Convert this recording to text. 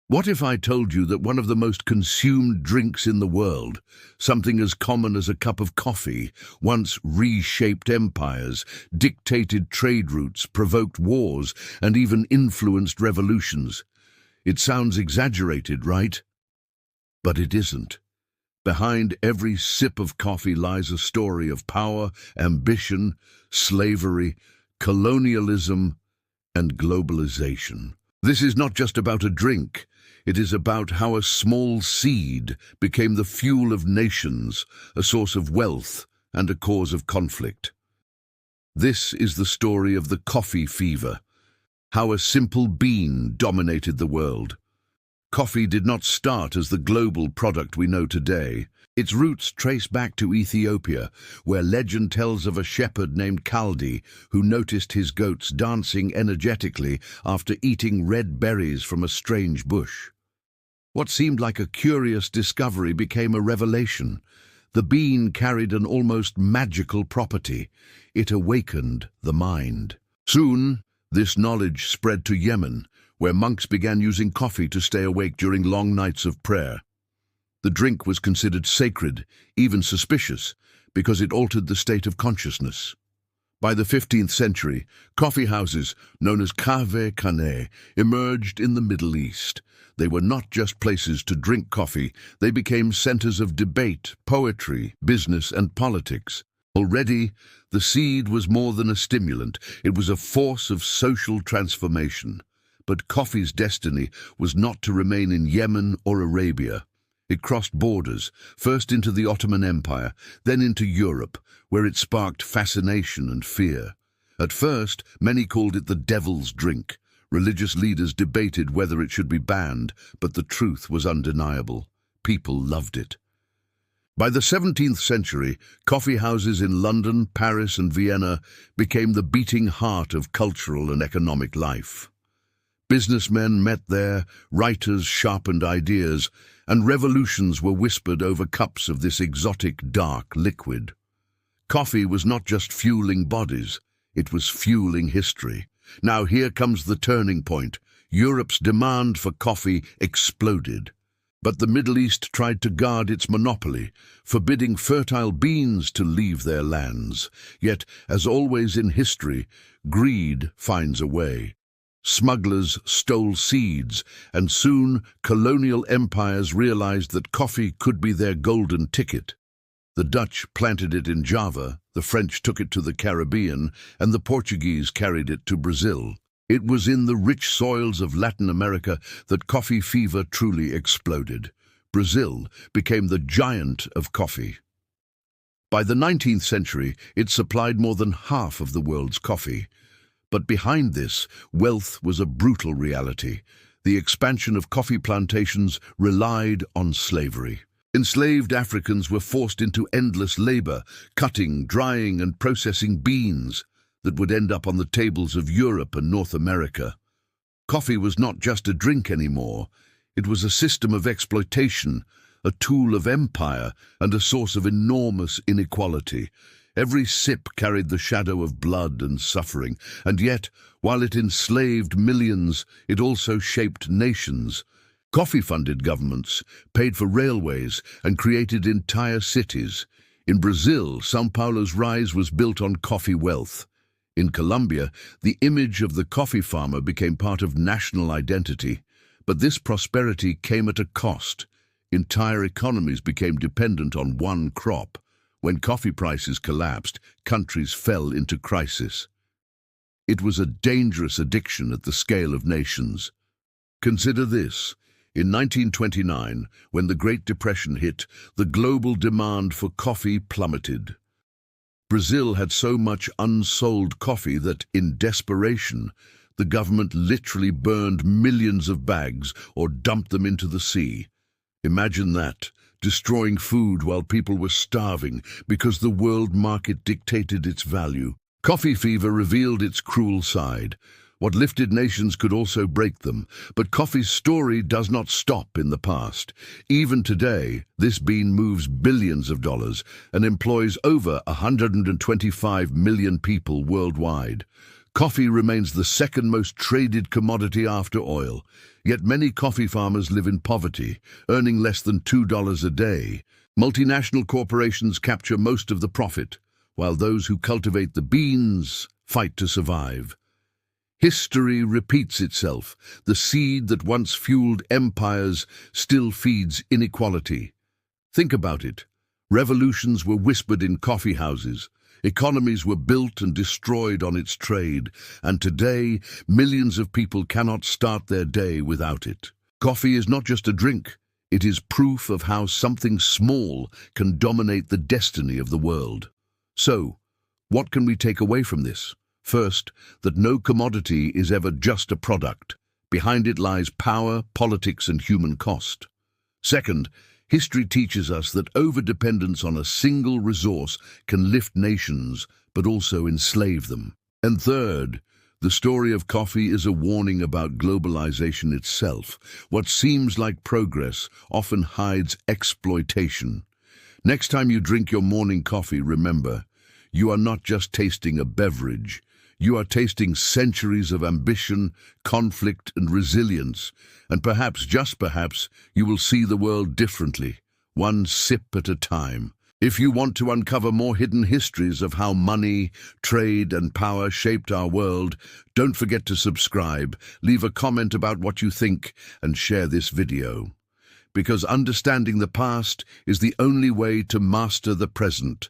What if I told you that one of the most consumed drinks in the world, something as common as a cup of coffee, once reshaped empires, dictated trade routes, provoked wars, and even influenced revolutions? It sounds exaggerated, right? But it isn't. Behind every sip of coffee lies a story of power, ambition, slavery, colonialism, and globalization. This is not just about a drink. It is about how a small seed became the fuel of nations, a source of wealth, and a cause of conflict. This is the story of the coffee fever, how a simple bean dominated the world. Coffee did not start as the global product we know today. Its roots trace back to Ethiopia, where legend tells of a shepherd named Kaldi who noticed his goats dancing energetically after eating red berries from a strange bush. What seemed like a curious discovery became a revelation. The bean carried an almost magical property. It awakened the mind. Soon, this knowledge spread to Yemen, where monks began using coffee to stay awake during long nights of prayer. The drink was considered sacred, even suspicious, because it altered the state of consciousness. By the 15th century, coffeehouses, known as kave-khane, emerged in the Middle East. They were not just places to drink coffee, they became centers of debate, poetry, business, and politics. Already, the seed was more than a stimulant, it was a force of social transformation. But coffee's destiny was not to remain in Yemen or Arabia. It crossed borders, first into the Ottoman Empire, then into Europe, where it sparked fascination and fear. At first, many called it the devil's drink. Religious leaders debated whether it should be banned, but the truth was undeniable. People loved it. By the 17th century, coffee houses in London, Paris, and Vienna became the beating heart of cultural and economic life. Businessmen met there, writers sharpened ideas, and revolutions were whispered over cups of this exotic, dark liquid. Coffee was not just fueling bodies, it was fueling history. Now here comes the turning point. Europe's demand for coffee exploded. But the Middle East tried to guard its monopoly, forbidding fertile beans to leave their lands. Yet, as always in history, greed finds a way. Smugglers stole seeds, and soon colonial empires realized that coffee could be their golden ticket. The Dutch planted it in Java, the French took it to the Caribbean, and the Portuguese carried it to Brazil. It was in the rich soils of Latin America that coffee fever truly exploded. Brazil became the giant of coffee. By the 19th century, it supplied more than half of the world's coffee. But behind this, wealth was a brutal reality. The expansion of coffee plantations relied on slavery. Enslaved Africans were forced into endless labor, cutting, drying, and processing beans that would end up on the tables of Europe and North America. Coffee was not just a drink anymore. It was a system of exploitation, a tool of empire, and a source of enormous inequality. Every sip carried the shadow of blood and suffering, and yet, while it enslaved millions, it also shaped nations. Coffee-funded governments paid for railways and created entire cities. In Brazil, São Paulo's rise was built on coffee wealth. In Colombia, the image of the coffee farmer became part of national identity. But this prosperity came at a cost. Entire economies became dependent on one crop. When coffee prices collapsed, countries fell into crisis. It was a dangerous addiction at the scale of nations. Consider this. In 1929, when the Great Depression hit, the global demand for coffee plummeted. Brazil had so much unsold coffee that, in desperation, the government literally burned millions of bags or dumped them into the sea. Imagine that. Destroying food while people were starving because the world market dictated its value. Coffee fever revealed its cruel side. What lifted nations could also break them. But coffee's story does not stop in the past. Even today, this bean moves billions of dollars and employs over 125 million people worldwide. Coffee remains the second most traded commodity after oil. Yet many coffee farmers live in poverty, earning less than $2 a day. Multinational corporations capture most of the profit, while those who cultivate the beans fight to survive. History repeats itself. The seed that once fueled empires still feeds inequality. Think about it. Revolutions were whispered in coffee houses. Economies were built and destroyed on its trade, and today millions of people cannot start their day without it. Coffee is not just a drink, it is proof of how something small can dominate the destiny of the world. So, what can we take away from this? First, that no commodity is ever just a product. Behind it lies power, politics, and human cost. Second, history teaches us that overdependence on a single resource can lift nations, but also enslave them. And third, the story of coffee is a warning about globalization itself. What seems like progress often hides exploitation. Next time you drink your morning coffee, remember, you are not just tasting a beverage. You are tasting centuries of ambition, conflict, and resilience, and perhaps, just perhaps, you will see the world differently, one sip at a time. If you want to uncover more hidden histories of how money, trade, and power shaped our world, don't forget to subscribe, leave a comment about what you think, and share this video. Because understanding the past is the only way to master the present.